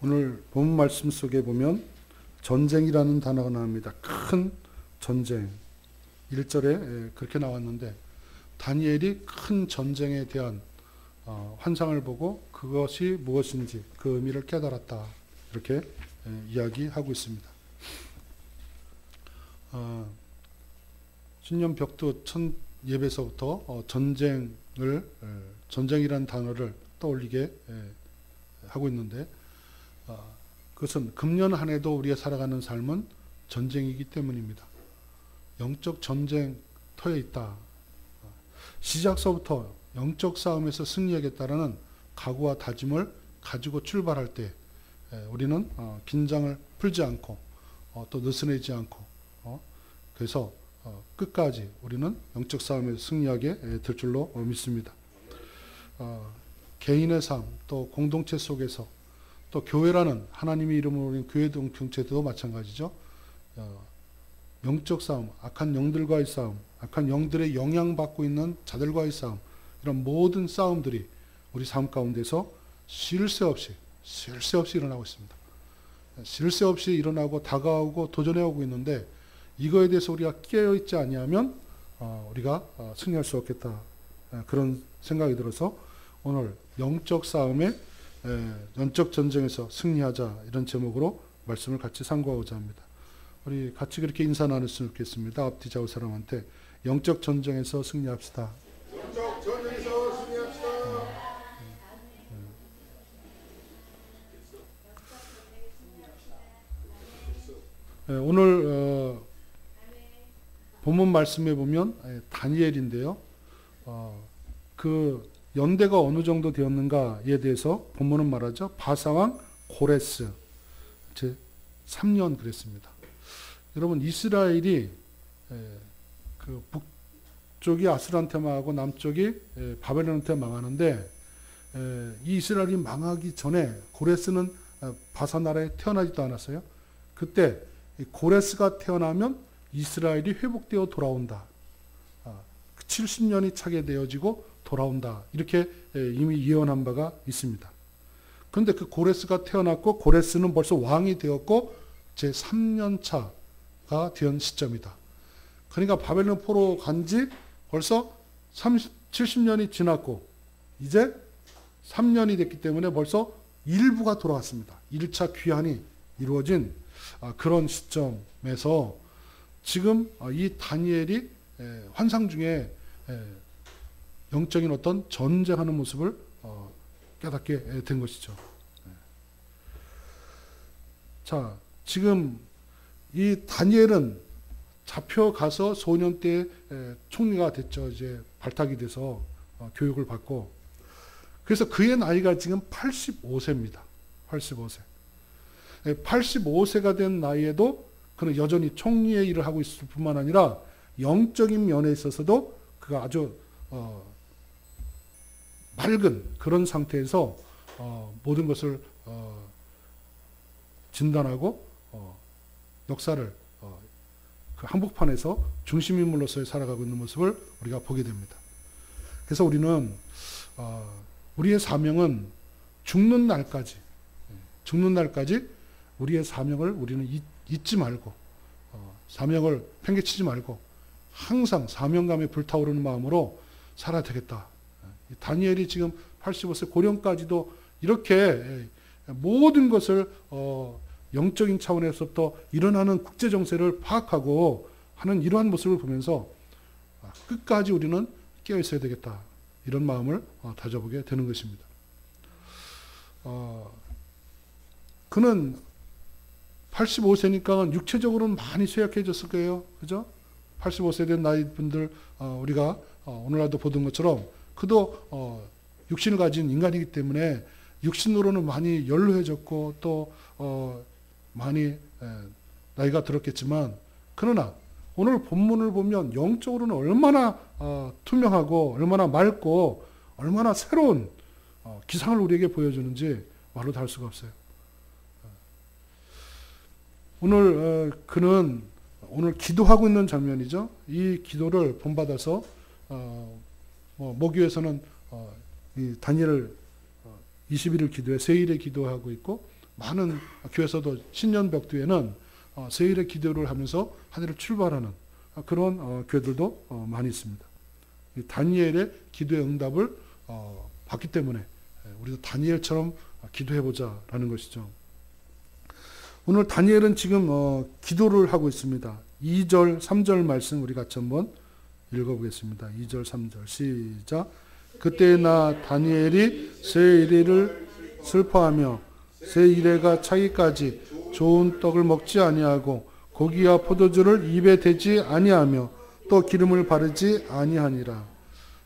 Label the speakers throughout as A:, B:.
A: 오늘 본 말씀 속에 보면 전쟁이라는 단어가 나옵니다. 큰 전쟁. 1절에 그렇게 나왔는데 다니엘이 큰 전쟁에 대한 환상을 보고 그것이 무엇인지 그 의미를 깨달았다. 이렇게 이야기하고 있습니다. 신년 벽두 첫 예배서부터 전쟁이라는 단어를 떠올리게 하고 있는데 그것은 금년 한 해도 우리가 살아가는 삶은 전쟁이기 때문입니다. 영적 전쟁터에 있다. 시작서부터 영적 싸움에서 승리하겠다라는 각오와 다짐을 가지고 출발할 때 우리는 긴장을 풀지 않고 또 느슨해지지 않고 그래서 끝까지 우리는 영적 싸움에서 승리하게 될 줄로 믿습니다. 개인의 삶, 또 공동체 속에서 또 교회라는 하나님의 이름으로 우리는 교회 공동체도 마찬가지죠. 영적 싸움, 악한 영들과의 싸움, 악한 영들의 영향받고 있는 자들과의 싸움, 이런 모든 싸움들이 우리 삶 가운데서 쉴 새 없이 일어나고 있습니다. 쉴 새 없이 일어나고 다가오고 도전해오고 있는데 이거에 대해서 우리가 깨어있지 아니하면 우리가 승리할 수 없겠다. 그런 생각이 들어서 오늘 영적 싸움에 영적 전쟁에서 승리하자 이런 제목으로 말씀을 같이 상고하고자 합니다. 우리 같이 그렇게 인사 나눴으면 좋겠습니다. 앞뒤 좌우 사람한테 영적 전쟁에서 승리합시다.
B: 영적 전쟁에서 승리합시다.
A: 오늘 본문 말씀에 보면 다니엘인데요. 그 연대가 어느 정도 되었는가에 대해서 본문은 말하죠. 바사왕 고레스 제 3년 그랬습니다. 여러분 이스라엘이 그 북쪽이 아수르한테 망하고 남쪽이 바벨론한테 망하는데 이 이스라엘이 망하기 전에 고레스는 바사 나라에 태어나지도 않았어요. 그때 고레스가 태어나면 이스라엘이 회복되어 돌아온다. 70년이 차게 되어지고 돌아온다. 이렇게 이미 예언한 바가 있습니다. 그런데 그 고레스가 태어났고 고레스는 벌써 왕이 되었고 제 3년 차가 된 시점이다. 그러니까 바벨론 포로 간 지 벌써 70년이 지났고 이제 3년이 됐기 때문에 벌써 일부가 돌아왔습니다. 1차 귀환이 이루어진 그런 시점에서 지금 이 다니엘이 환상 중에 영적인 어떤 전쟁하는 모습을 깨닫게 된 것이죠. 자, 지금 이 다니엘은 잡혀가서 소년 때 총리가 됐죠. 이제 발탁이 돼서 교육을 받고. 그래서 그의 나이가 지금 85세입니다. 85세. 85세가 된 나이에도 그는 여전히 총리의 일을 하고 있을 뿐만 아니라 영적인 면에 있어서도 그가 아주 맑은 그런 상태에서 모든 것을 진단하고 역사를 그 한복판에서 중심인물로서의 살아가고 있는 모습을 우리가 보게 됩니다. 그래서 우리는 우리의 사명은 죽는 날까지 우리의 사명을 우리는 잊지 말고 사명을 팽개치지 말고 항상 사명감에 불타오르는 마음으로 살아야 되겠다. 다니엘이 지금 85세 고령까지도 이렇게 모든 것을 영적인 차원에서부터 일어나는 국제 정세를 파악하고 하는 이러한 모습을 보면서 끝까지 우리는 깨어 있어야 되겠다. 이런 마음을 다져보게 되는 것입니다. 그는 85세니까 육체적으로는 많이 쇠약해졌을 거예요. 그죠? 85세 된 나이 분들, 우리가 오늘날도 보던 것처럼 그도 육신을 가진 인간이기 때문에 육신으로는 많이 연로해졌고 또 많이 나이가 들었겠지만 그러나 오늘 본문을 보면 영적으로는 얼마나 투명하고 얼마나 맑고 얼마나 새로운 기상을 우리에게 보여주는지 말로 다 할 수가 없어요. 오늘 그는 오늘 기도하고 있는 장면이죠. 이 기도를 본받아서 모교에서는 이 다니엘을 21일 기도회, 세일의 기도하고 있고 많은 교회에서도 신년 벽두에는 세일의 기도를 하면서 한 해를 출발하는 그런 교회들도 많이 있습니다. 다니엘의 기도의 응답을 받기 때문에 우리도 다니엘처럼 기도해보자라는 것이죠. 오늘 다니엘은 지금 기도를 하고 있습니다. 2절, 3절 말씀 우리 같이 한번 읽어보겠습니다. 2절, 3절 시작. 그때 나 다니엘이 새 이래를 슬퍼하며 새 이래가 차기까지 좋은 떡을 먹지 아니하고 고기와 포도주를 입에 대지 아니하며 또 기름을 바르지 아니하니라.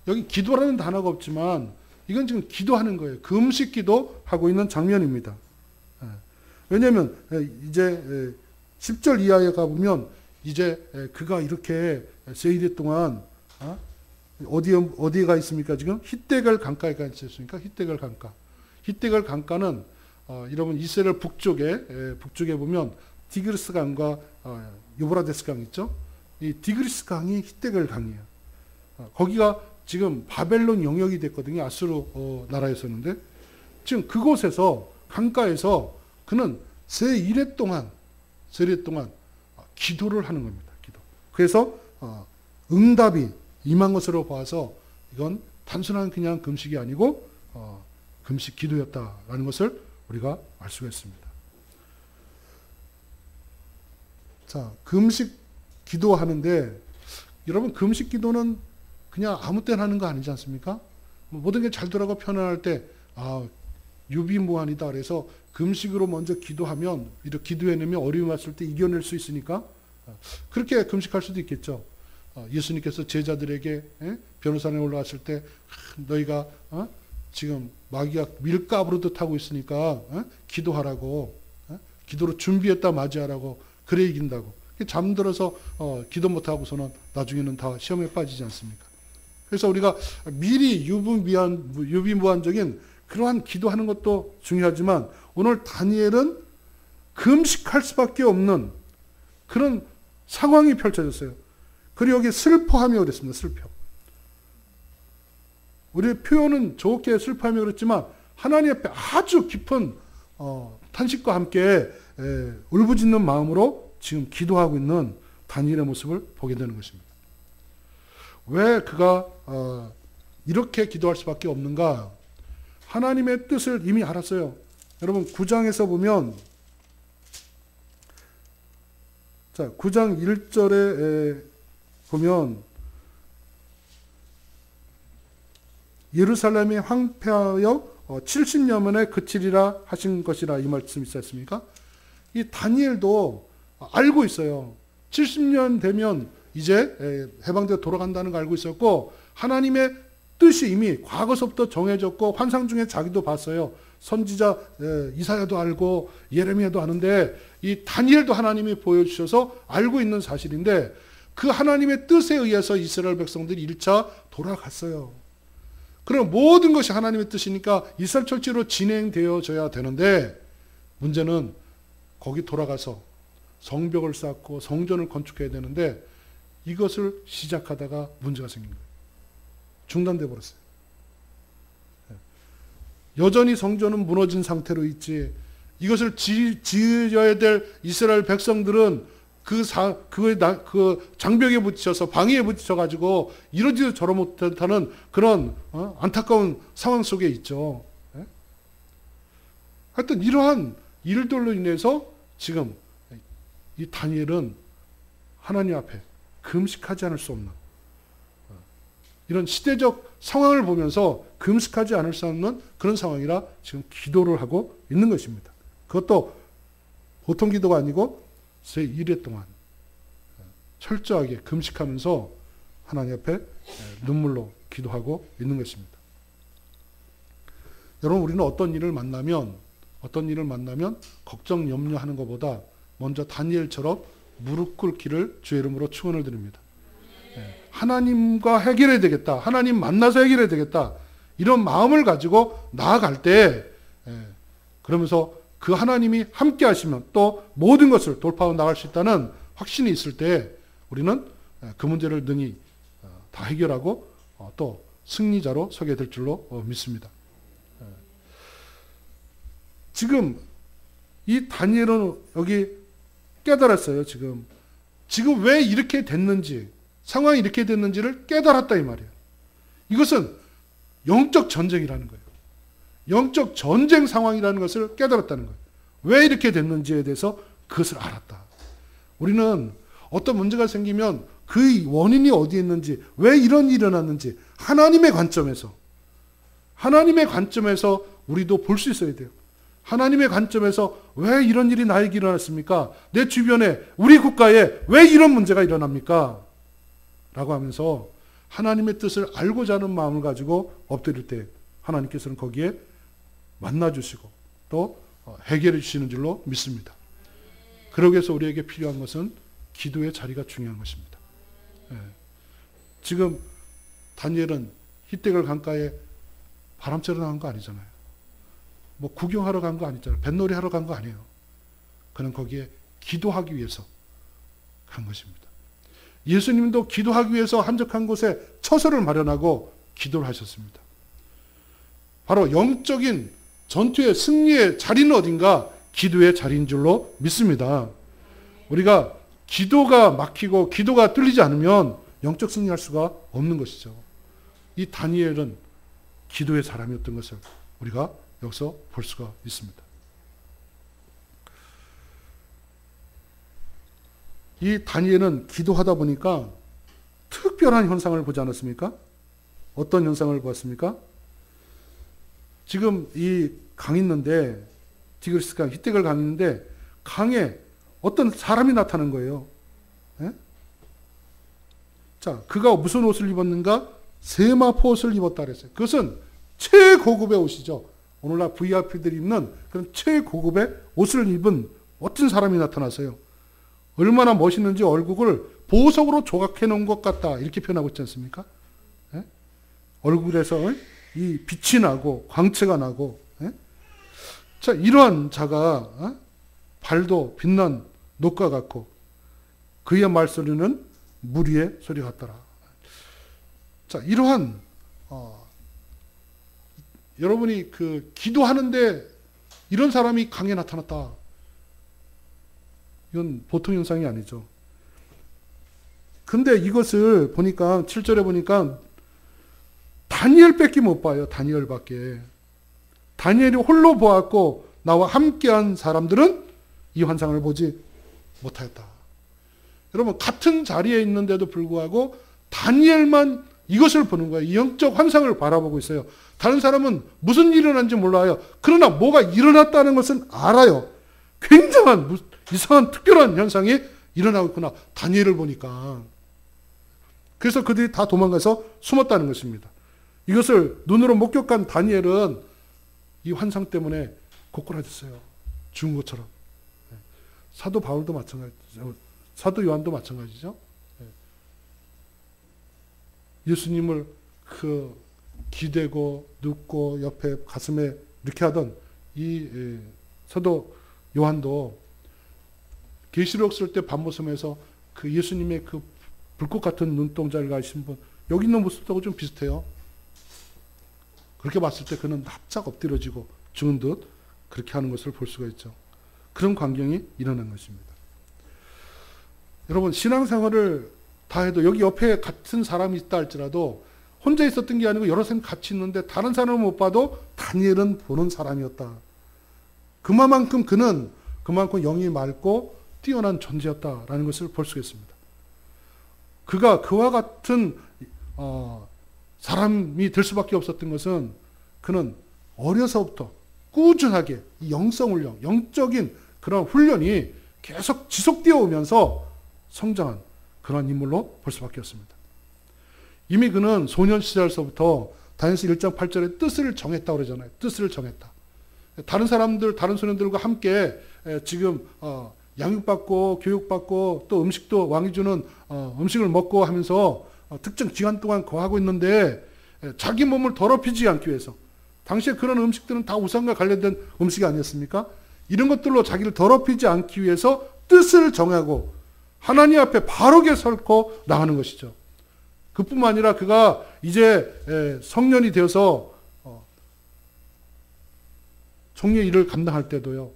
A: 여기 기도라는 단어가 없지만 이건 지금 기도하는 거예요. 금식 기도하고 있는 장면입니다. 왜냐하면 이제 10절 이하에 가보면 이제 그가 이렇게 세일에 동안 어디가 있습니까? 지금 히데겔 강가에 가 있습니까? 히데겔 강가. 히데겔 강가는 여러분 이스라엘 북쪽에 보면 디그리스 강과 유브라데스 강 있죠? 이 디그리스 강이 히데겔 강이에요. 거기가 지금 바벨론 영역이 됐거든요. 아수르 나라였었는데 지금 그곳에서 강가에서 그는 세 일해 동안 기도를 하는 겁니다. 기도. 그래서 응답이 임한 것으로 봐서 이건 단순한 그냥 금식이 아니고 금식 기도였다라는 것을 우리가 알 수가 있습니다. 자, 금식 기도하는데 여러분 금식 기도는 그냥 아무 때나 하는 거 아니지 않습니까? 모든 게 잘 돌아가고 편안할 때 유비무환이다 그래서 금식으로 먼저 기도하면 이렇게 기도해내면 어려움이 왔을 때 이겨낼 수 있으니까 그렇게 금식할 수도 있겠죠. 예수님께서 제자들에게 변호산에 올라왔을 때 너희가 지금 마귀가 밀가부르듯 하고 있으니까 기도하라고 기도로 준비했다 맞이하라고 그래 이긴다고. 잠들어서 기도 못하고서는 나중에는 다 시험에 빠지지 않습니까? 그래서 우리가 미리 유비무환적인 그러한 기도하는 것도 중요하지만 오늘 다니엘은 금식할 수밖에 없는 그런 상황이 펼쳐졌어요. 그리고 여기 슬퍼하며 그랬습니다. 슬퍼. 우리의 표현은 좋게 슬퍼하며 그랬지만 하나님 앞에 아주 깊은 탄식과 함께 울부짖는 마음으로 지금 기도하고 있는 다니엘의 모습을 보게 되는 것입니다. 왜 그가 이렇게 기도할 수밖에 없는가? 하나님의 뜻을 이미 알았어요. 여러분 9장에서 보면 9장 1절에 보면 예루살렘이 황폐하여 70여 만에 그치리라 하신 것이라 이 말씀 있지 않습니까? 이 다니엘도 알고 있어요. 70년 되면 이제 해방되어 돌아간다는 걸 알고 있었고 하나님의 뜻이 이미 과거서부터 정해졌고 환상 중에 자기도 봤어요. 선지자 이사야도 알고 예레미야도 아는데 이 다니엘도 하나님이 보여주셔서 알고 있는 사실인데 그 하나님의 뜻에 의해서 이스라엘 백성들이 1차 돌아갔어요. 그럼 모든 것이 하나님의 뜻이니까 이스라엘철지로 진행되어져야 되는데 문제는 거기 돌아가서 성벽을 쌓고 성전을 건축해야 되는데 이것을 시작하다가 문제가 생긴 거예요. 중단돼 버렸어요. 여전히 성전은 무너진 상태로 있지. 이것을 지어야 될 이스라엘 백성들은 그 장벽에 붙여서 방해에 붙여가지고 이러지도 저러 못하는 그런 안타까운 상황 속에 있죠. 하여튼 이러한 일들로 인해서 지금 이 다니엘은 하나님 앞에 금식하지 않을 수 없는 이런 시대적 상황을 보면서 금식하지 않을 수 없는 그런 상황이라 지금 기도를 하고 있는 것입니다. 그것도 보통 기도가 아니고 제 1회 동안 철저하게 금식하면서 하나님 앞에 눈물로 기도하고 있는 것입니다. 여러분 우리는 어떤 일을 만나면 걱정 염려하는 것보다 먼저 다니엘처럼 무릎 꿇기를 주의 이름으로 축원을 드립니다. 하나님과 해결해야 되겠다. 하나님 만나서 해결해야 되겠다. 이런 마음을 가지고 나아갈 때 그러면서 그 하나님이 함께 하시면 또 모든 것을 돌파하고 나갈 수 있다는 확신이 있을 때 우리는 그 문제를 능히 다 해결하고 또 승리자로 서게 될 줄로 믿습니다. 지금 이 다니엘은 여기 깨달았어요. 지금 왜 이렇게 됐는지, 상황이 이렇게 됐는지를 깨달았다 이 말이에요. 이것은 영적 전쟁이라는 거예요. 영적 전쟁 상황이라는 것을 깨달았다는 거예요. 왜 이렇게 됐는지에 대해서 그것을 알았다. 우리는 어떤 문제가 생기면 그 원인이 어디에 있는지, 왜 이런 일이 일어났는지 하나님의 관점에서 우리도 볼 수 있어야 돼요. 하나님의 관점에서 왜 이런 일이 나에게 일어났습니까? 내 주변에, 우리 국가에 왜 이런 문제가 일어납니까? 라고 하면서 하나님의 뜻을 알고자 하는 마음을 가지고 엎드릴 때 하나님께서는 거기에 만나주시고 또 해결해 주시는 줄로 믿습니다. 그러기 위해서 우리에게 필요한 것은 기도의 자리가 중요한 것입니다. 지금 다니엘은 히데겔 강가에 바람 쐬러 나간 거 아니잖아요. 뭐 구경하러 간 거 아니잖아요. 뱃놀이 하러 간 거 아니에요. 그는 거기에 기도하기 위해서 간 것입니다. 예수님도 기도하기 위해서 한적한 곳에 처소를 마련하고 기도를 하셨습니다. 바로 영적인 전투의 승리의 자리는 어딘가? 기도의 자리인 줄로 믿습니다. 우리가 기도가 막히고 기도가 뚫리지 않으면 영적 승리할 수가 없는 것이죠. 이 다니엘은 기도의 사람이었던 것을 우리가 여기서 볼 수가 있습니다. 이 다니엘은 기도하다 보니까 특별한 현상을 보지 않았습니까? 어떤 현상을 보았습니까? 지금 이 강 있는데, 디그리스 강, 히데겔 강 있는데 강에 어떤 사람이 나타난 거예요. 예? 자, 그가 무슨 옷을 입었는가? 세마포 옷을 입었다 그랬어요. 그것은 최고급의 옷이죠. 오늘날 VIP들이 입는 그런 최고급의 옷을 입은 멋진 사람이 나타났어요. 얼마나 멋있는지 얼굴을 보석으로 조각해 놓은 것 같다 이렇게 표현하고 있지 않습니까? 예? 얼굴에서 이 빛이 나고 광채가 나고, 예? 자, 이러한 자가 발도 빛난 녹과 같고 그의 말소리는 물 위의 소리 같더라. 자, 이러한 여러분이 그 기도하는데 이런 사람이 강에 나타났다. 이건 보통 현상이 아니죠. 근데 이것을 보니까 7절에 보니까 다니엘밖에 못 봐요. 다니엘밖에. 다니엘이 홀로 보았고 나와 함께한 사람들은 이 환상을 보지 못하였다. 여러분, 같은 자리에 있는데도 불구하고 다니엘만 이것을 보는 거예요. 이 영적 환상을 바라보고 있어요. 다른 사람은 무슨 일이 일어난지 몰라요. 그러나 뭐가 일어났다는 것은 알아요. 굉장한 이상한 특별한 현상이 일어나고 있구나. 다니엘을 보니까. 그래서 그들이 다 도망가서 숨었다는 것입니다. 이것을 눈으로 목격한 다니엘은 이 환상 때문에 고꾸라졌어요. 죽은 것처럼. 사도 바울도 마찬가지죠. 사도 요한도 마찬가지죠. 예수님을 기대고 눕고 옆에 가슴에 이렇게 하던 이 사도 요한도 계시록 쓸 때 밤모섬에서 그 예수님의 그 불꽃 같은 눈동자를 가신 분, 여기 있는 모습하고 좀 비슷해요. 그렇게 봤을 때 그는 납작 엎드려지고 죽은 듯 그렇게 하는 것을 볼 수가 있죠. 그런 광경이 일어난 것입니다. 여러분, 신앙생활을 다 해도 여기 옆에 같은 사람이 있다 할지라도 혼자 있었던 게 아니고 여러 사람이 같이 있는데 다른 사람을 못 봐도 다니엘은 보는 사람이었다. 그만큼 그는 영이 맑고 뛰어난 존재였다라는 것을 볼 수 있습니다. 그가 그와 같은 사람이 될 수밖에 없었던 것은 그는 어려서부터 꾸준하게 이 영성훈련, 영적인 그런 훈련이 계속 지속되어 오면서 성장한 그런 인물로 볼 수밖에 없습니다. 이미 그는 소년 시절서부터 다니엘서 1장 8절에 뜻을 정했다고 그러잖아요. 뜻을 정했다. 다른 사람들, 다른 소년들과 함께 지금 양육받고 교육받고 또 음식도 왕이 주는 음식을 먹고 하면서 특정 기간 동안 거하고 있는데 자기 몸을 더럽히지 않기 위해서, 당시에 그런 음식들은 다 우상과 관련된 음식이 아니었습니까? 이런 것들로 자기를 더럽히지 않기 위해서 뜻을 정하고 하나님 앞에 바르게 서고 나가는 것이죠. 그뿐만 아니라 그가 이제 성년이 되어서 총리의 일을 감당할 때도요.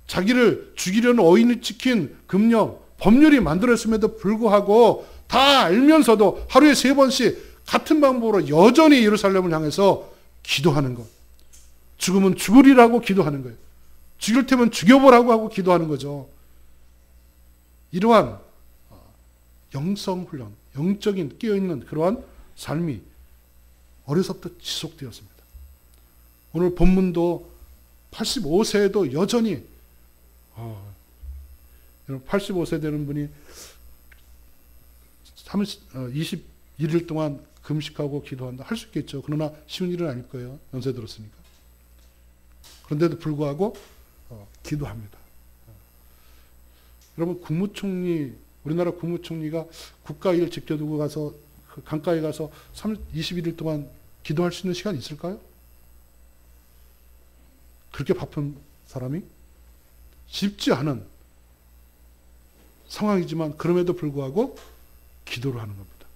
A: 자기를 죽이려는 어인을 지킨 금령, 법률이 만들어졌음에도 불구하고 다 알면서도 하루에 3번씩 같은 방법으로 여전히 예루살렘을 향해서 기도하는 것. 죽으면 죽으리라고 기도하는 거예요. 죽일 테면 죽여보라고 하고 기도하는 거죠. 이러한 영성훈련, 영적인 깨어있는 그러한 삶이 어려서부터 지속되었습니다. 오늘 본문도 85세에도 여전히 85세 되는 분이 21일 동안 금식하고 기도한다. 할 수 있겠죠. 그러나 쉬운 일은 아닐 거예요. 연세 들었으니까. 그런데도 불구하고 기도합니다. 여러분 국무총리, 우리나라 국무총리가 국가일 지켜두고 가서 강가에 가서 21일 동안 기도할 수 있는 시간이 있을까요? 그렇게 바쁜 사람이 쉽지 않은 상황이지만 그럼에도 불구하고 기도를 하는 겁니다.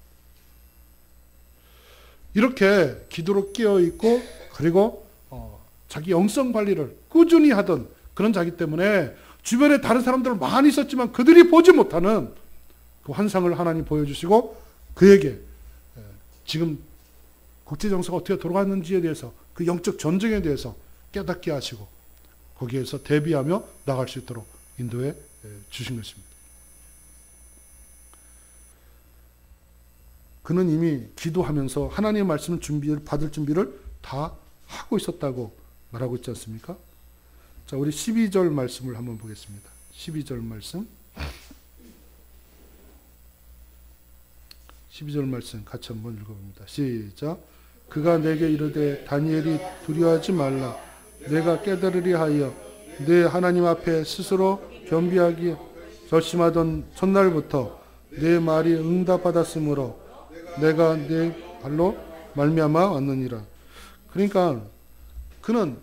A: 이렇게 기도로 깨어있고 그리고 자기 영성 관리를 꾸준히 하던 그런 자기 때문에 주변에 다른 사람들 많이 있었지만 그들이 보지 못하는 그 환상을 하나님 보여주시고 그에게 지금 국제정세가 어떻게 돌아갔는지에 대해서 그 영적 전쟁에 대해서 깨닫게 하시고 거기에서 대비하며 나갈 수 있도록 인도해 주신 것입니다. 그는 이미 기도하면서 하나님의 말씀을 받을 준비를 다 하고 있었다고 말하고 있지 않습니까? 자, 우리 12절 말씀을 한번 보겠습니다. 12절 말씀. 12절 말씀 같이 한번 읽어봅니다. 시작. 그가 내게 이르되 다니엘이 두려워하지 말라. 내가 깨달으리 하여 내 하나님 앞에 스스로 겸비하기 결심하던 첫날부터 내 말이 응답받았으므로 내가 내 발로 말미암아 왔느니라. 그러니까 그는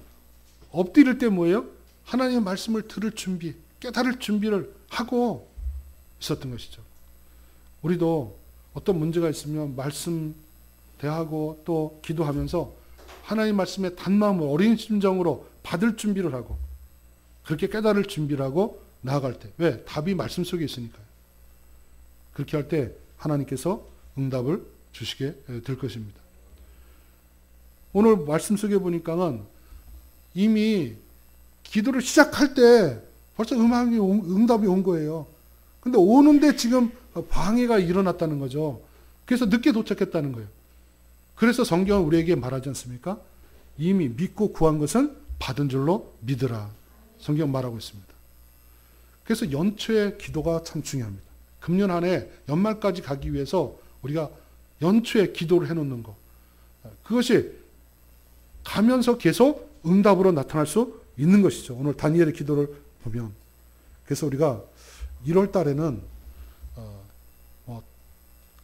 A: 엎드릴 때 뭐예요? 하나님의 말씀을 들을 준비, 깨달을 준비를 하고 있었던 것이죠. 우리도 어떤 문제가 있으면 말씀 대하고 또 기도하면서 하나님 말씀에 단마음으로 어린 심정으로 받을 준비를 하고 그렇게 깨달을 준비를 하고 나아갈 때. 왜? 답이 말씀 속에 있으니까요. 그렇게 할 때 하나님께서 응답을 주시게 될 것입니다. 오늘 말씀 속에 보니까는 이미 기도를 시작할 때 벌써 응답이 온 거예요. 근데 오는데 지금 방해가 일어났다는 거죠. 그래서 늦게 도착했다는 거예요. 그래서 성경은 우리에게 말하지 않습니까? 이미 믿고 구한 것은 받은 줄로 믿으라. 성경 말하고 있습니다. 그래서 연초의 기도가 참 중요합니다. 금년 한 해 연말까지 가기 위해서 우리가 연초에 기도를 해놓는 것. 그것이 가면서 계속 응답으로 나타날 수 있는 것이죠. 오늘 다니엘의 기도를 보면. 그래서 우리가 1월 달에는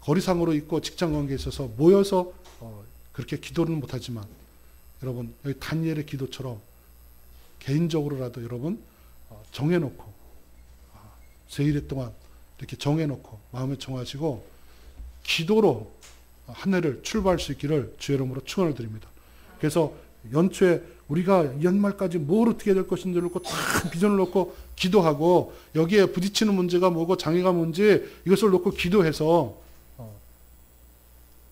A: 거리상으로 있고 직장관계에 있어서 모여서 그렇게 기도는 못하지만 여러분 여기 다니엘의 기도처럼 개인적으로라도 여러분 정해놓고 세일회 동안 이렇게 정해놓고 마음에 정하시고 기도로 한 해를 출발할 수 있기를 주의 이름으로 축원을 드립니다. 그래서 연초에 우리가 연말까지 뭘 어떻게 될 것인지를 놓고 다 비전을 놓고 기도하고 여기에 부딪히는 문제가 뭐고 장애가 뭔지 이것을 놓고 기도해서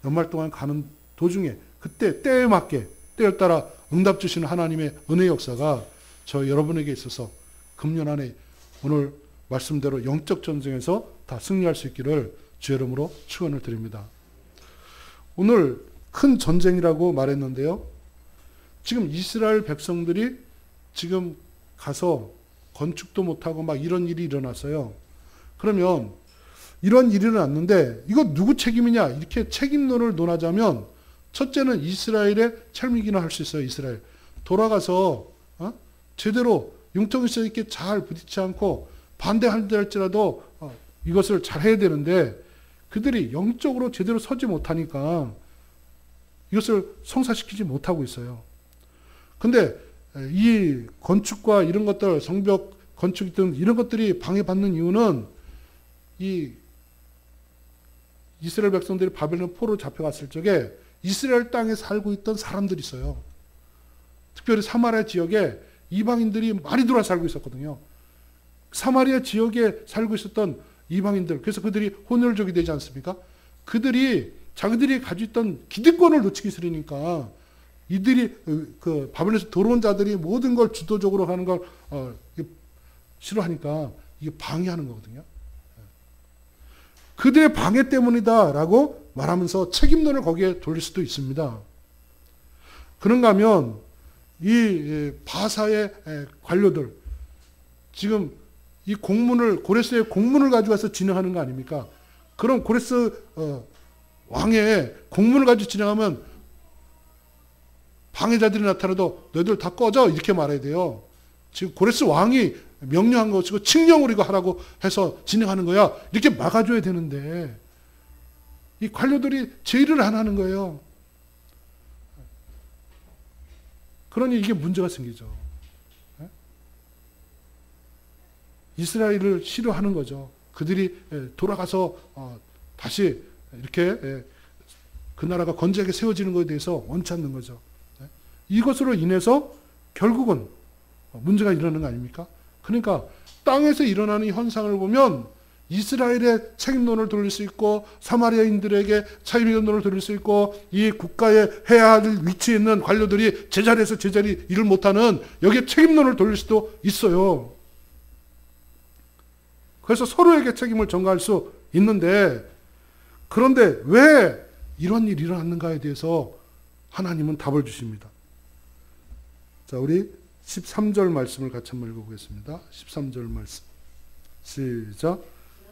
A: 연말 동안 가는 도중에 그때 때에 맞게 때에 따라 응답 주시는 하나님의 은혜의 역사가 저 여러분에게 있어서 금년 안에 오늘 말씀대로 영적 전쟁에서 다 승리할 수 있기를 주의 이름으로 축원을 드립니다. 오늘 큰 전쟁이라고 말했는데요. 지금 이스라엘 백성들이 지금 가서 건축도 못하고 막 이런 일이 일어났어요. 그러면 이런 일이 일어났는데 이거 누구 책임이냐 이렇게 책임론을 논하자면 첫째는 이스라엘의 책임이기는 할 수 있어요. 이스라엘 돌아가서 제대로 융통성 있게 잘 부딪히지 않고 반대한다 할지라도 이것을 잘 해야 되는데 그들이 영적으로 제대로 서지 못하니까 이것을 성사시키지 못하고 있어요. 근데 이 건축과 이런 것들 성벽 건축 등 이런 것들이 방해받는 이유는 이 이스라엘 백성들이 바벨론 포로 잡혀갔을 적에 이스라엘 땅에 살고 있던 사람들이 있어요. 특별히 사마리아 지역에 이방인들이 많이 들어와 살고 있었거든요. 사마리아 지역에 살고 있었던 이방인들, 그래서 그들이 혼혈족이 되지 않습니까? 그들이 자기들이 가지고 있던 기득권을 놓치기 싫으니까 이들이 그 바벨론에서 들어온 자들이 모든 걸 주도적으로 하는 걸 싫어하니까 이게 방해하는 거거든요. 그들의 방해 때문이다라고 말하면서 책임론을 거기에 돌릴 수도 있습니다. 그런가 하면 이 바사의 관료들, 지금 이 고레스의 공문을 가져와서 진행하는 거 아닙니까? 그럼 고레스 왕의 공문을 가지고 진행하면 방해자들이 나타나도 너희들 다 꺼져 이렇게 말해야 돼요. 지금 고레스 왕이 명령한 것이고 칙령으로 이거 하라고 해서 진행하는 거야. 이렇게 막아줘야 되는데 이 관료들이 제의를 안 하는 거예요. 그러니 이게 문제가 생기죠. 이스라엘을 싫어하는 거죠. 그들이 돌아가서 다시 이렇게 그 나라가 건재하게 세워지는 것에 대해서 원치 않는 거죠. 이것으로 인해서 결국은 문제가 일어나는 거 아닙니까? 그러니까 땅에서 일어나는 현상을 보면 이스라엘의 책임론을 돌릴 수 있고 사마리아인들에게 책임론을 돌릴 수 있고 이 국가에 해야 할 위치에 있는 관료들이 제자리에서 제자리 일을 못하는 여기에 책임론을 돌릴 수도 있어요. 그래서 서로에게 책임을 전가할 수 있는데, 그런데 왜 이런 일이 일어났는가에 대해서 하나님은 답을 주십니다. 자, 우리 13절 말씀을 같이 한번 읽어보겠습니다. 13절 말씀. 시작.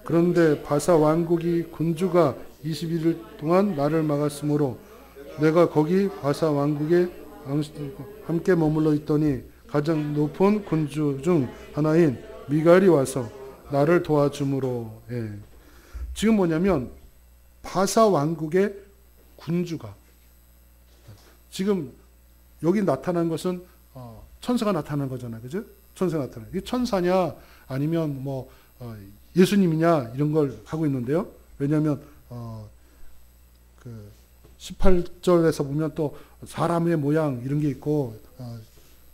A: 그런데 바사 왕국이 군주가 21일 동안 나를 막았으므로 내가 거기 바사 왕국에 함께 머물러 있더니 가장 높은 군주 중 하나인 미갈이 와서 나를 도와주므로. 지금 뭐냐면 바사 왕국의 군주가, 지금 여기 나타난 것은 천사가 나타난 거잖아요. 그죠? 천사가 나타난. 이게 천사냐 아니면 뭐 예수님이냐 이런 걸 하고 있는데요. 왜냐하면 그 18절에서 보면 또 사람의 모양 이런 게 있고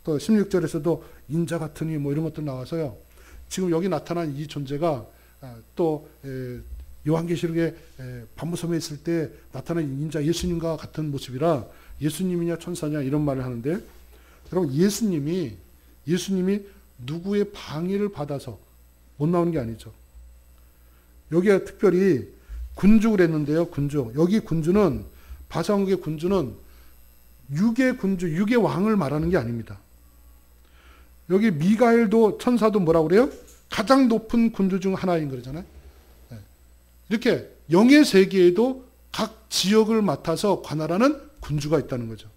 A: 또 16절에서도 인자 같으니 뭐 이런 것도 나와서요. 지금 여기 나타난 이 존재가 또 요한계시록에 반모섬에 있을 때 나타난 인자 예수님과 같은 모습이라 예수님이냐 천사냐 이런 말을 하는데, 여러분 예수님이 누구의 방해를 받아서 못 나오는 게 아니죠. 여기에 특별히 군주를 했는데요. 군주. 여기 군주는 바사왕국의 군주는 육의 군주, 육의 왕을 말하는 게 아닙니다. 여기 미가엘도 천사도 뭐라고 그래요? 가장 높은 군주 중 하나인 거잖아요. 이렇게 영의 세계에도 각 지역을 맡아서 관할하는 군주가 있다는 거죠.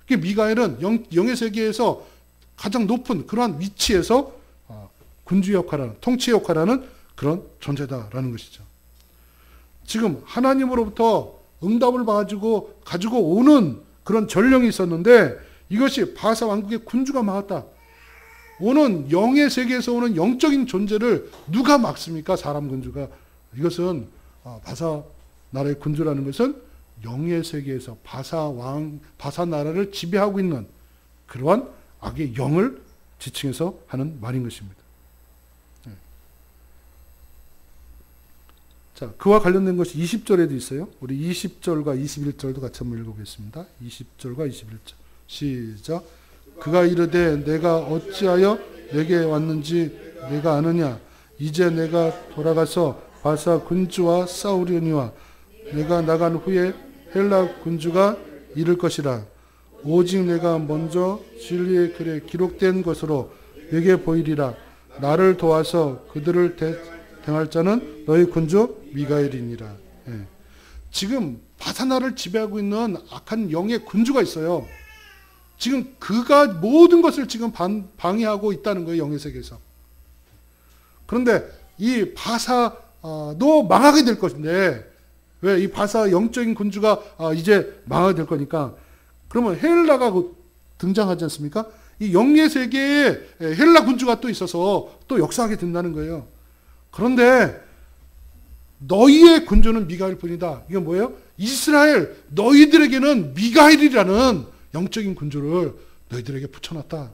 A: 미가엘은 영의 세계에서 가장 높은 그러한 위치에서 군주 역할하는, 통치 역할하는 그런 존재다라는 것이죠. 지금 하나님으로부터 응답을 가지고 오는 그런 전령이 있었는데 이것이 바사 왕국의 군주가 막았다. 오는 영의 세계에서 오는 영적인 존재를 누가 막습니까? 사람 군주가. 이것은 바사 나라의 군주라는 것은 영의 세계에서 바사 나라를 지배하고 있는 그러한 악의 영을 지칭해서 하는 말인 것입니다. 자, 그와 관련된 것이 20절에도 있어요. 우리 20절과 21절도 같이 한번 읽어보겠습니다. 20절과 21절. 시작. 그가 이르되 내가 어찌하여 내게 왔는지 내가 아느냐. 이제 내가 돌아가서 바사 군주와 싸우려니와 내가 나간 후에 헬라 군주가 이를 것이라. 오직 내가 먼저 진리의 글에 기록된 것으로 내게 보이리라. 나를 도와서 그들을 대할 자는 너희 군주 미가엘이니라. 지금 바사나를 지배하고 있는 악한 영의 군주가 있어요. 지금 그가 모든 것을 지금 방해하고 있다는 거예요. 영의 세계에서. 그런데 이 바사도 망하게 될 것인데, 왜? 이 바사 영적인 군주가 이제 망하게 될 거니까, 그러면 헬라가 등장하지 않습니까? 이 영의 세계에 헬라 군주가 또 있어서 또 역사하게 된다는 거예요. 그런데 너희의 군주는 미가엘 뿐이다. 이게 뭐예요? 이스라엘 너희들에게는 미가엘이라는 영적인 군주를 너희들에게 붙여놨다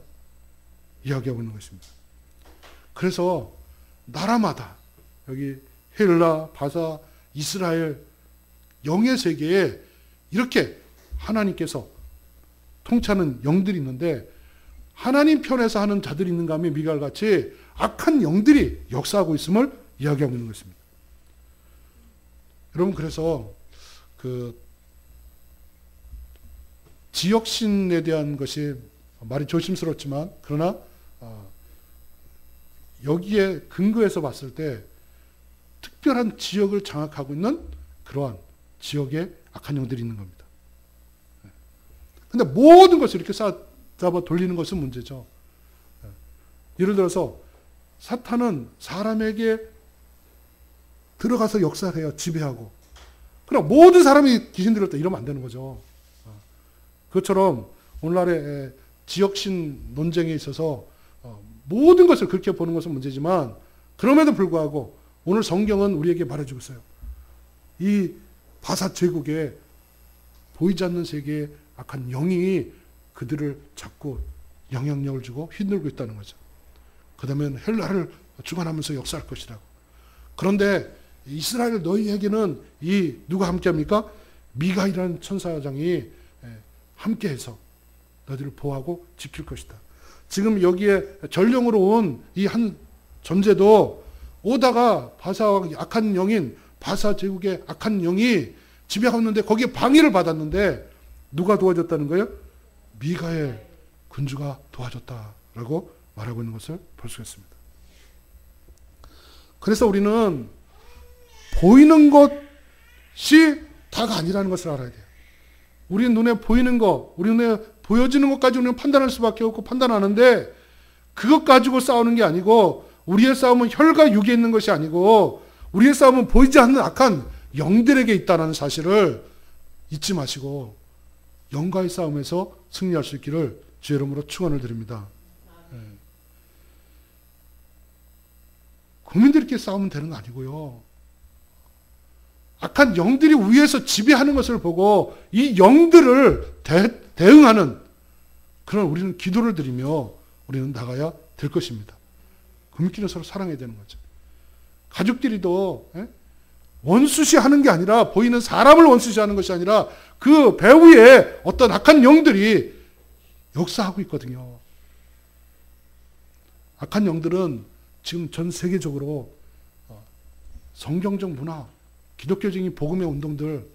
A: 이야기하고 있는 것입니다. 그래서 나라마다 여기 헬라, 바사, 이스라엘 영의 세계에 이렇게 하나님께서 통치하는 영들이 있는데 하나님 편에서 하는 자들이 있는가 하면 미갈같이 악한 영들이 역사하고 있음을 이야기하고 있는 것입니다. 여러분 그래서 그 지역신에 대한 것이 말이 조심스럽지만 그러나 여기에 근거해서 봤을 때 특별한 지역을 장악하고 있는 그러한 지역에 악한 영들이 있는 겁니다. 근데 모든 것을 이렇게 잡아 돌리는 것은 문제죠. 예를 들어서 사탄은 사람에게 들어가서 역사를 해요. 지배하고. 그럼 모든 사람이 귀신 들었다 이러면 안 되는 거죠. 그것처럼 오늘날의 지역신 논쟁에 있어서 모든 것을 그렇게 보는 것은 문제지만 그럼에도 불구하고 오늘 성경은 우리에게 말해주고 있어요. 이 바사 제국에 보이지 않는 세계의 악한 영이 그들을 잡고 영향력을 주고 휘둘고 있다는 거죠. 그 다음에 헬라를 주관하면서 역사할 것이라고. 그런데 이스라엘 너희에게는 이 누가 함께합니까? 미가이라는 천사장이 함께해서 너희들을 보호하고 지킬 것이다. 지금 여기에 전령으로 온 이 한 존재도 오다가 바사와 악한 영인 바사 제국의 악한 영이 지배하고 있는데 거기에 방해를 받았는데 누가 도와줬다는 거예요? 미가의 군주가 도와줬다라고 말하고 있는 것을 볼 수 있습니다. 그래서 우리는 보이는 것이 다가 아니라는 것을 알아야 돼요. 우리 눈에 보이는 것, 우리 눈에 보여지는 것까지 우리는 판단할 수밖에 없고 판단하는데 그것 가지고 싸우는 게 아니고 우리의 싸움은 혈과 육에 있는 것이 아니고 우리의 싸움은 보이지 않는 악한 영들에게 있다는 사실을 잊지 마시고 영과의 싸움에서 승리할 수 있기를 주의 이름으로 축원을 드립니다. 국민들끼리 싸우면 되는 거 아니고요. 악한 영들이 위에서 지배하는 것을 보고 이 영들을 대응하는 그런 우리는 기도를 드리며 우리는 나가야 될 것입니다. 국민끼리 서로 사랑해야 되는 거죠. 가족끼리도 원수시하는 게 아니라 보이는 사람을 원수시하는 것이 아니라 그 배후에 어떤 악한 영들이 역사하고 있거든요. 악한 영들은 지금 전 세계적으로 성경적 문화, 기독교적인 복음의 운동들,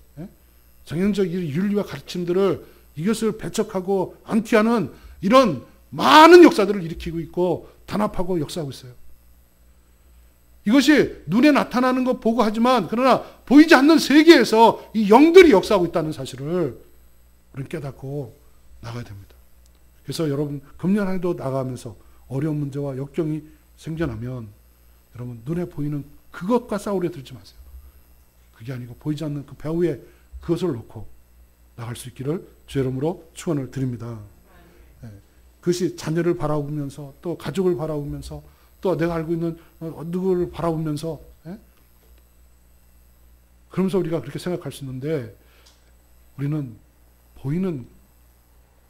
A: 정형적 윤리와 가르침들을 이것을 배척하고 안티하는 이런 많은 역사들을 일으키고 있고 단합하고 역사하고 있어요. 이것이 눈에 나타나는 것 보고 하지만 그러나 보이지 않는 세계에서 이 영들이 역사하고 있다는 사실을 우리는 깨닫고 나가야 됩니다. 그래서 여러분 금년 한 해도 나가면서 어려운 문제와 역경이 생겨나면 여러분 눈에 보이는 그것과 싸우려 들지 마세요. 그게 아니고 보이지 않는 그 배후에 그것을 놓고 나갈 수 있기를 주의 이름으로 축원을 드립니다. 그것이 자녀를 바라보면서 또 가족을 바라보면서 또 내가 알고 있는 누구를 바라보면서 그러면서 우리가 그렇게 생각할 수 있는데 우리는 보이는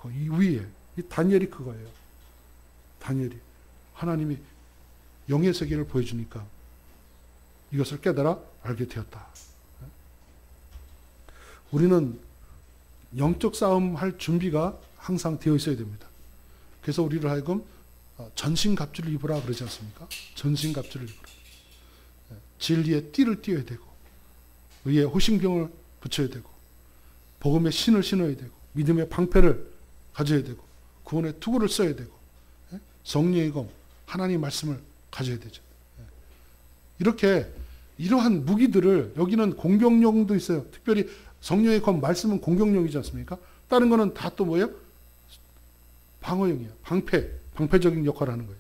A: 이 위에 이 다니엘이 그거예요. 다니엘이 하나님이 영의 세계를 보여주니까 이것을 깨달아 알게 되었다. 우리는 영적 싸움 할 준비가 항상 되어 있어야 됩니다. 그래서 우리를 하여금 전신갑주를 입으라 그러지 않습니까? 전신갑주를 입으라. 진리의 띠를 띄어야 되고 의의 호신경을 붙여야 되고 복음의 신을 신어야 되고 믿음의 방패를 가져야 되고 구원의 투구를 써야 되고 성령의 검, 하나님의 말씀을 가져야 되죠. 이렇게 이러한 무기들을 여기는 공격용도 있어요. 특별히 성령의 검, 말씀은 공격용이지 않습니까? 다른 거는 다 또 뭐예요? 방어용이에요. 방패적인 역할을 하는 거예요.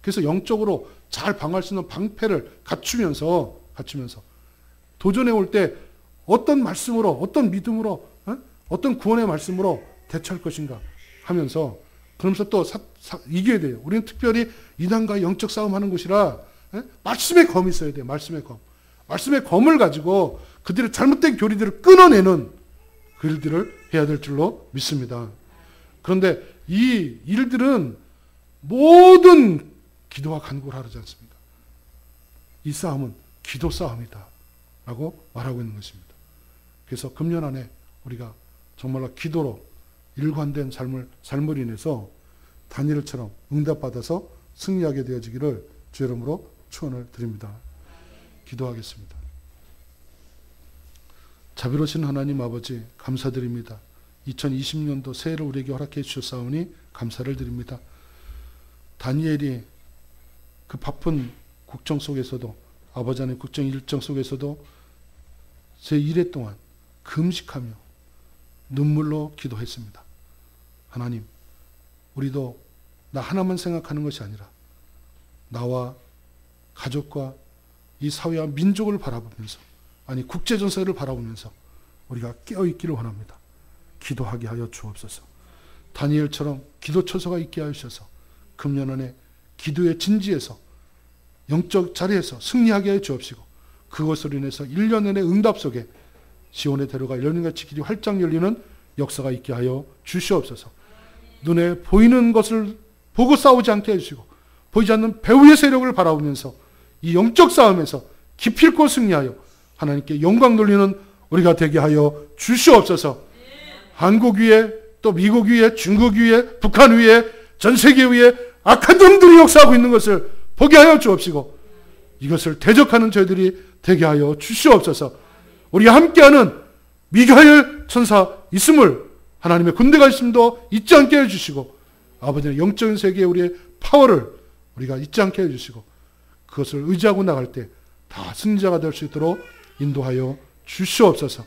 A: 그래서 영적으로 잘 방어할 수 있는 방패를 갖추면서 도전해 올 때 어떤 말씀으로, 어떤 믿음으로, 어떤 구원의 말씀으로 대처할 것인가 하면서 그러면서 또 이겨야 돼요. 우리는 특별히 이단과 영적 싸움하는 곳이라 말씀의 검이 있어야 돼요. 말씀의 검. 말씀의 검을 가지고 그들의 잘못된 교리들을 끊어내는 그 일들을 해야 될 줄로 믿습니다. 그런데 이 일들은 모든 기도와 간구를 하지 않습니다. 이 싸움은 기도 싸움이다 라고 말하고 있는 것입니다. 그래서 금년 안에 우리가 정말로 기도로 일관된 삶을 인해서 다니엘처럼 응답받아서 승리하게 되어지기를 주 이름으로 축원을 드립니다. 기도하겠습니다. 자비로우신 하나님 아버지 감사드립니다. 2020년도 새해를 우리에게 허락해 주셨사오니 감사를 드립니다. 다니엘이 그 바쁜 국정 속에서도 아버지 하나님 국정 일정 속에서도 제1회 동안 금식하며 눈물로 기도했습니다. 하나님, 우리도 나 하나만 생각하는 것이 아니라 나와 가족과 이 사회와 민족을 바라보면서, 아니 국제정세를 바라보면서 우리가 깨어있기를 원합니다. 기도하게 하여 주옵소서. 다니엘처럼 기도 처소가 있게 하셔서 금년 안에 기도의 진지에서 영적 자리에서 승리하게 하여 주옵시고, 그것으로 인해서 1년 내내 응답 속에 시온의 대로가 열린같이 길이 활짝 열리는 역사가 있게 하여 주시옵소서. 눈에 보이는 것을 보고 싸우지 않게 해주시고, 보이지 않는 배후의 세력을 바라보면서 이 영적 싸움에서 기필코 승리하여 하나님께 영광 돌리는 우리가 되게 하여 주시옵소서. 한국 위에, 또 미국 위에, 중국 위에, 북한 위에, 전 세계 위에 악한 놈들이 역사하고 있는 것을 보게 하여 주옵시고, 이것을 대적하는 저희들이 되게 하여 주시옵소서. 우리가 함께하는 미가엘 천사 있음을, 하나님의 군대가 있음도 잊지 않게 해주시고, 아버지의 영적인 세계에 우리의 파워를 우리가 잊지 않게 해주시고, 그것을 의지하고 나갈 때 다 승리자가 될 수 있도록 인도하여 주시옵소서.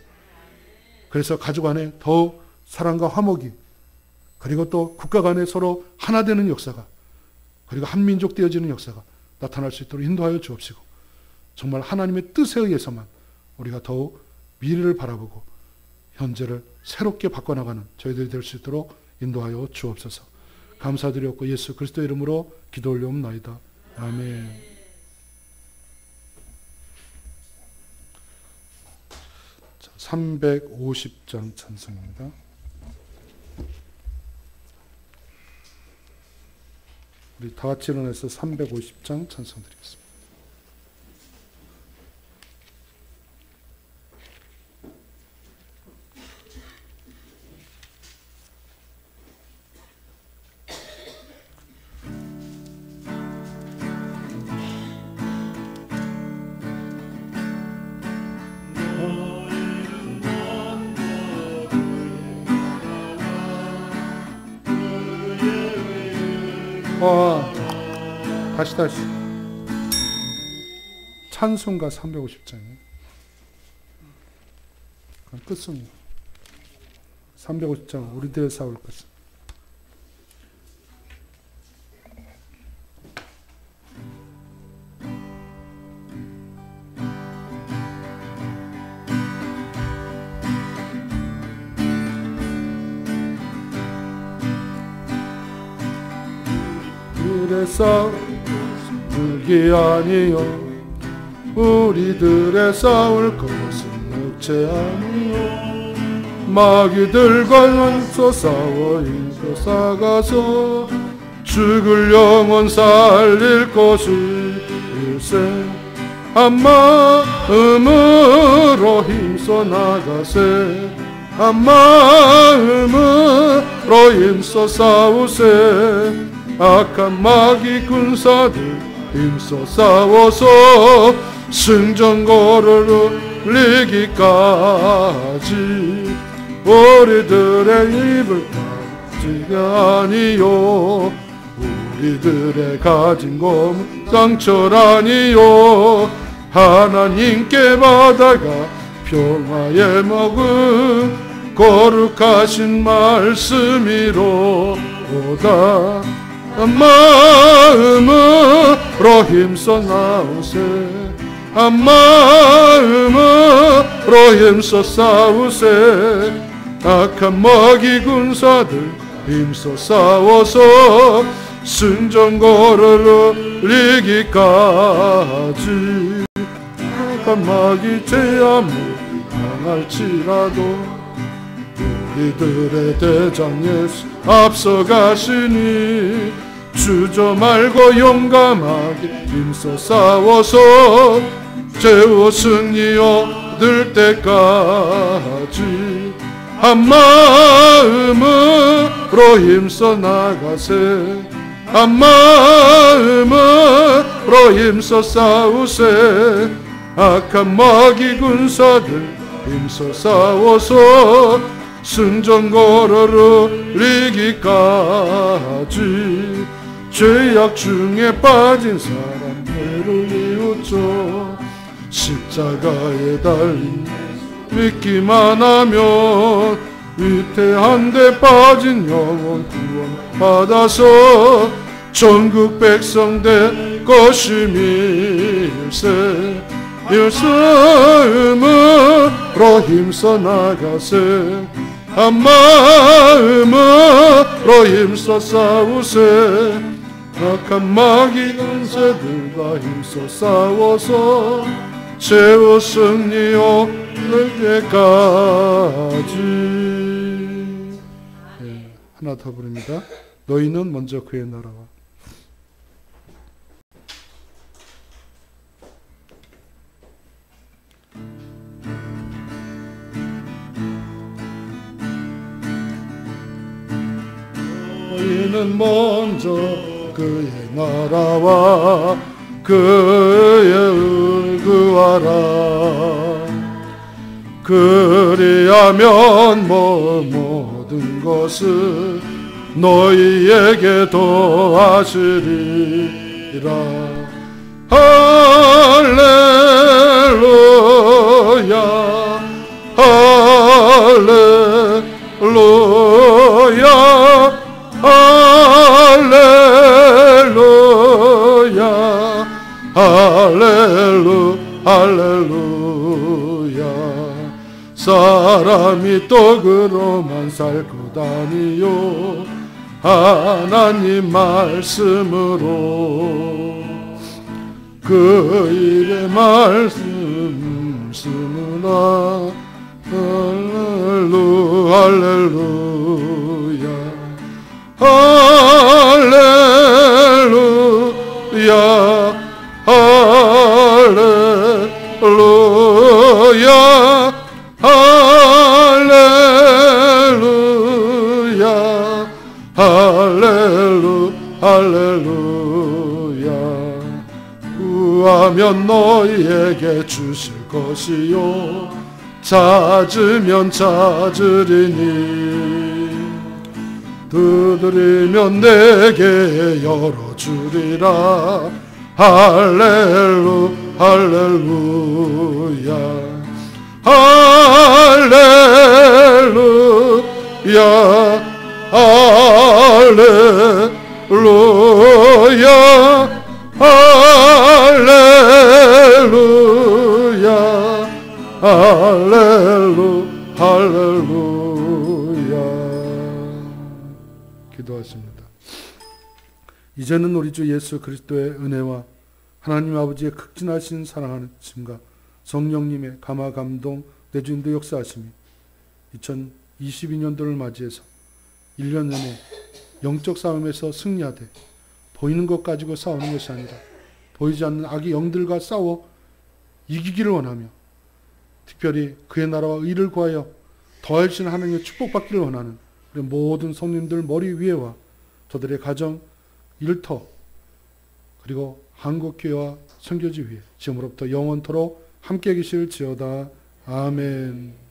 A: 그래서 가족 안에 더욱 사랑과 화목이, 그리고 또 국가 간에 서로 하나 되는 역사가, 그리고 한민족 되어지는 역사가 나타날 수 있도록 인도하여 주옵시고, 정말 하나님의 뜻에 의해서만 우리가 더욱 미래를 바라보고 현재를 새롭게 바꿔나가는 저희들이 될 수 있도록 인도하여 주옵소서. 감사드렸고 예수 그리스도 이름으로 기도 올려옵나이다. 아멘. 자, 350장 찬송입니다. 우리 다 같이 일어나서 350장 찬송 드리겠습니다. 다시 찬송가 350장이에요. 끝은 350장 우리들의 싸울 것은. 우리들의 싸울 흙이 아니요, 우리들의 싸울 것은 묵체 아니요, 마귀들과 연서 싸워 인서 싸가서 죽을 영혼 살릴 것일세. 한 마음으로 힘써 나가세, 한 마음으로 힘써 싸우세. 악한 마귀 군사들 힘써 싸워서 승전거를 울리기까지 우리들의 입을 가지가 아니요, 우리들의 가진 검은 상처라니요, 하나님께 받아가 평화에 먹은 거룩하신 말씀이로다. 한 마음으로 힘써 나오세, 한 마음으로 힘써 싸우세. 악한 마귀 군사들 힘써 싸워서 승전거를 울리기까지. 악한 마귀 제압을 당할지라도 이들의 대장 예수 앞서가시니 주저 말고 용감하게 힘써 싸워서 죄와 승리 얻을 때까지 한 마음으로 힘써 나가세 한 마음으로 힘써 싸우세 악한 마귀 군사들 힘써 싸워서 승전 걸어로 이기까지 죄악 중에 빠진 사람들을 이웃죠 십자가에 달린 믿기만 하면 위태한 데 빠진 영혼 구원 받아서 전국 백성 될 것임일세 일심으로 힘써 나가세 한 마음으로 힘써 싸우세 악한 마귀 군사들과 힘써 싸워서 죄와 승리 얻을 때까지. 네, 하나 더 부릅니다. 너희는 먼저 그의 나라와 너희는 먼저 그의 나라와 그의 의구하라 그리하면 모든 것을 너희에게 더하시리라 할렐루야 할렐루야 할렐루야 할렐루야 사람이 떡으로만 살 것 아니요 하나님 말씀으로 그 일의 말씀 쓰느라 할렐루야 할렐루야 할렐루야 할렐루야 할렐루야 구하면 너희에게 주실 것이요 찾으면 찾으리니 두드리면 내게 열어주리라 할렐루야 할렐루야 할렐루야 할렐루야 할렐루야 기도하십니다. 이제는 우리 주 예수 그리스도의 은혜와 하나님 아버지의 극진하신 사랑하심과 성령님의 감화 감동 내주인도 역사하심이 2022년도를 맞이해서 1년 내내 영적 싸움에서 승리하되 보이는 것 가지고 싸우는 것이 아니라 보이지 않는 악의 영들과 싸워 이기기를 원하며 특별히 그의 나라와 의를 구하여 더하신 하나님의 축복받기를 원하는 우리 모든 성님들 머리 위에와 저들의 가정, 일터 그리고 한국교회와 선교지 위에 지금으로부터 영원토록 함께 계실지어다. 아멘.